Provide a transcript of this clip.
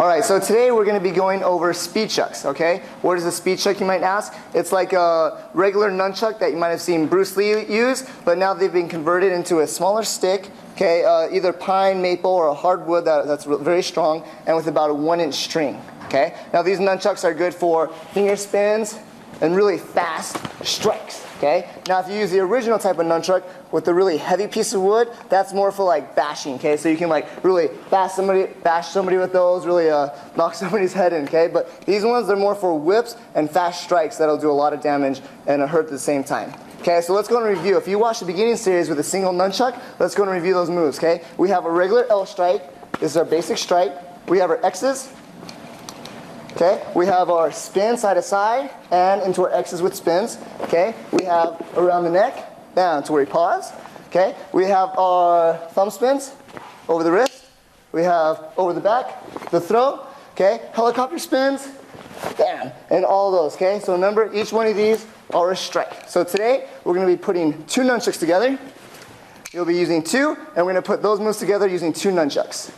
All right, so today we're going to be going over speed chucks, okay? What is a speed chuck, you might ask? It's like a regular nunchuck that you might have seen Bruce Lee use, but now they've been converted into a smaller stick, okay? Either pine, maple, or a hardwood that's very strong, and with about a 1-inch string, okay? Now these nunchucks are good for finger spins and really fast strikes, okay? Now if you use the original type of nunchuck with the really heavy piece of wood, that's more for like bashing, okay? So you can like really bash somebody with those, really knock somebody's head in, okay? But these ones, they're more for whips and fast strikes that'll do a lot of damage and hurt at the same time. Okay, so let's go and review. If you watch the beginning series with a single nunchuck, let's go and review those moves, okay? We have a regular L strike. This is our basic strike. We have our X's. Okay, we have our spin side to side and into our X's with spins. Okay, we have around the neck, down to where we pause. Okay, we have our thumb spins over the wrist. We have over the back, the throw. Okay, helicopter spins, down, and all those. Okay, so remember, each one of these are a strike. So today we're going to be putting 2 nunchucks together. You'll be using 2, and we're going to put those moves together using 2 nunchucks.